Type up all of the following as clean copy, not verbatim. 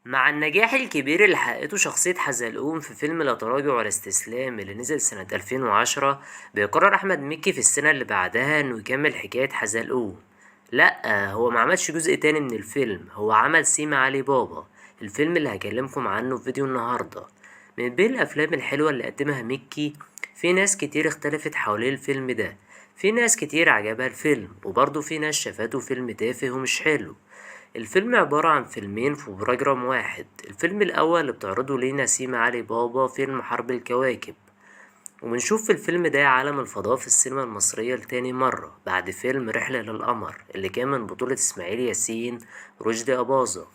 مع النجاح الكبير اللي حققته شخصية حزلقوم في فيلم لا تراجع ولا استسلام اللي نزل سنة 2010، بيقرر أحمد مكي في السنة اللي بعدها إنه يكمل حكاية حزلقوم. لأ، هو ما عملش جزء تاني من الفيلم، هو عمل سيما علي بابا، الفيلم اللي هكلمكم عنه في فيديو النهاردة. من بين الأفلام الحلوة اللي قدمها مكي، في ناس كتير اختلفت حوالين الفيلم ده. في ناس كتير عجبها الفيلم، وبرضه في ناس شافته فيلم تافه ومش حلو. الفيلم عبارة عن فيلمين في بروجرام واحد. الفيلم الأول اللي بتعرضه لينا سيما علي بابا فيلم حرب الكواكب، وبنشوف في الفيلم ده عالم الفضاء في السينما المصرية لتاني مرة بعد فيلم رحلة للقمر اللي كان من بطولة إسماعيل ياسين ورشدي أباظة.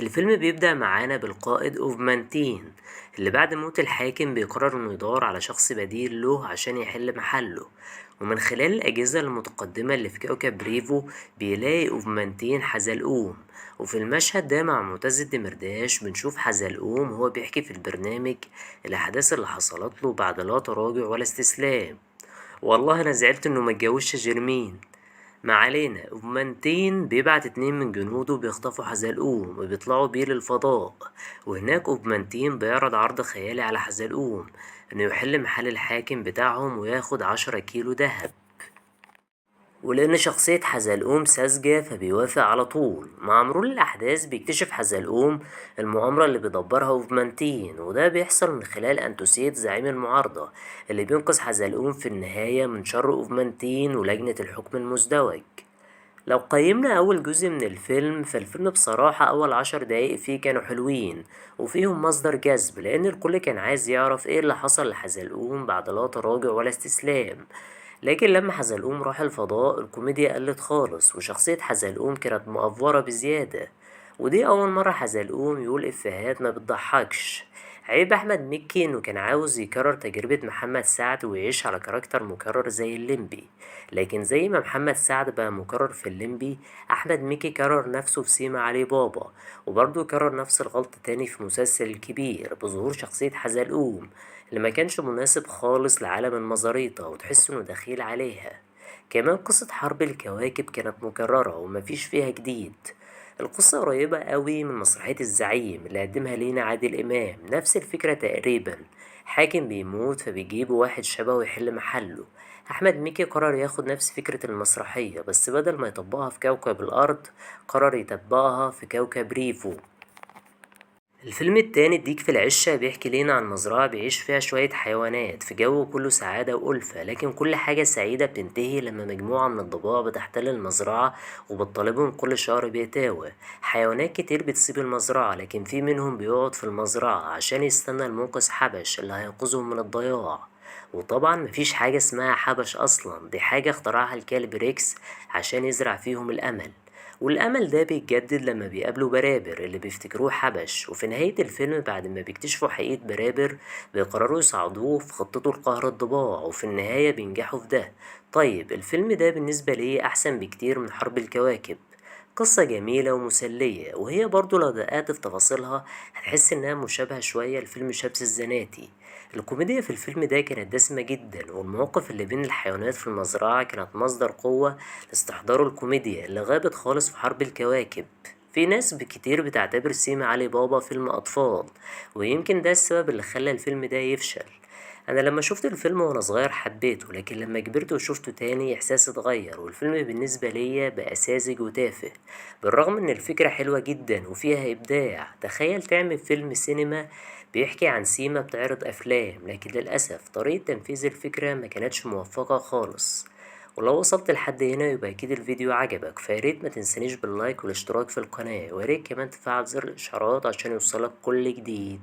الفيلم بيبدأ معانا بالقائد أوفمانتين اللي بعد موت الحاكم بيقرر إنه يدور على شخص بديل له عشان يحل محله، ومن خلال الأجهزة المتقدمة اللي في كوكب بريفو بيلاقي أوفمانتين حزلقوم. وفي المشهد ده مع معتز الدمرداش بنشوف حزلقوم وهو بيحكي في البرنامج الأحداث اللي حصلت له بعد لا تراجع ولا استسلام. والله أنا زعلت إنه متجوزش جيرمين. ما علينا، أوجمانتين بيبعت اتنين من جنوده بيخطفوا حزلقوم وبيطلعوا بيه للفضاء، وهناك أوجمانتين بيعرض عرض خيالي على حزلقوم إنه يحل محل الحاكم بتاعهم وياخد 10 كيلو دهب. ولأن شخصية حزلقوم ساذجة فبيوافق على طول. مع مرور الأحداث بيكتشف حزلقوم المؤامرة اللي بيدبرها أوفمانتين، وده بيحصل من خلال أنتوسيت زعيم المعارضة اللي بينقذ حزلقوم في النهاية من شر أوفمانتين ولجنة الحكم المزدوج. لو قيمنا أول جزء من الفيلم فالفيلم بصراحة أول 10 دقايق فيه كانوا حلوين وفيهم مصدر جذب، لأن الكل كان عايز يعرف ايه اللي حصل لحزلقوم بعد لا تراجع ولا استسلام. لكن لما حزلقوم راح الفضاء الكوميديا قلت خالص وشخصية حزلقوم كانت مأفورة بزيادة، ودي أول مرة حزلقوم يقول إفيهات ما بتضحكش. عيب أحمد مكي إنه كان عاوز يكرر تجربة محمد سعد ويعيش على كاركتر مكرر زي الليمبي، لكن زي ما محمد سعد بقى مكرر في الليمبي، أحمد مكي كرر نفسه في سيما علي بابا، وبرضه كرر نفس الغلطة تاني في مسلسل الكبير بظهور شخصية حزلقوم اللي ما كانش مناسب خالص لعالم المزاريطة وتحس إنه دخيل عليها. كمان قصة حرب الكواكب كانت مكررة ومفيش فيها جديد. القصة قريبة قوي من مسرحية الزعيم اللي قدمها لينا عادل إمام، نفس الفكرة تقريبا. حاكم بيموت فبيجيبوا واحد شبهه يحل محله. أحمد مكي قرر ياخد نفس فكرة المسرحية بس بدل ما يطبقها في كوكب الأرض قرر يطبقها في كوكب ريفو. الفيلم التاني الديك في العشة بيحكي لينا عن مزرعة بيعيش فيها شوية حيوانات في جو كله سعادة وألفة، لكن كل حاجة سعيدة بتنتهي لما مجموعة من الضباع بتحتل المزرعة وبتطالبهم كل شهر بيتاوى. حيوانات كتير بتسيب المزرعة لكن في منهم بيقعد في المزرعة عشان يستنى المنقذ حبش اللي هينقذهم من الضياع. وطبعا مفيش حاجة اسمها حبش أصلا، دي حاجة اخترعها الكلب ريكس عشان يزرع فيهم الأمل، والأمل ده بيتجدد لما بيقابلوا برابر اللي بيفتكروه حبش. وفي نهاية الفيلم بعد ما بيكتشفوا حقيقة برابر بيقرروا يساعدوه في خطته لقهر الضباع، وفي النهاية بينجحوا في ده. طيب الفيلم ده بالنسبة لي أحسن بكتير من حرب الكواكب. قصة جميلة ومسلية، وهي برضو لو دققت في تفاصيلها هتحس إنها مشابهة شوية لفيلم شمس الزناتي. الكوميديا في الفيلم ده كانت دسمة جدا، والمواقف اللي بين الحيوانات في المزرعة كانت مصدر قوة لاستحضار الكوميديا اللي غابت خالص في حرب الكواكب. في ناس كتير بتعتبر سيما علي بابا فيلم أطفال، ويمكن ده السبب اللي خلى الفيلم ده يفشل. انا لما شفت الفيلم وانا صغير حبيته، لكن لما كبرت وشفته تاني احساسي اتغير والفيلم بالنسبة ليا بقى ساذج وتافه، بالرغم ان الفكرة حلوة جدا وفيها ابداع. تخيل تعمل فيلم سينما بيحكي عن سيما بتعرض افلام، لكن للاسف طريقة تنفيذ الفكرة ما كانتش موفقة خالص. ولو وصلت لحد هنا يبقى اكيد الفيديو عجبك، فياريت ما تنسانيش باللايك والاشتراك في القناة، وياريت كمان تفعل زر الاشعارات عشان يوصلك كل جديد.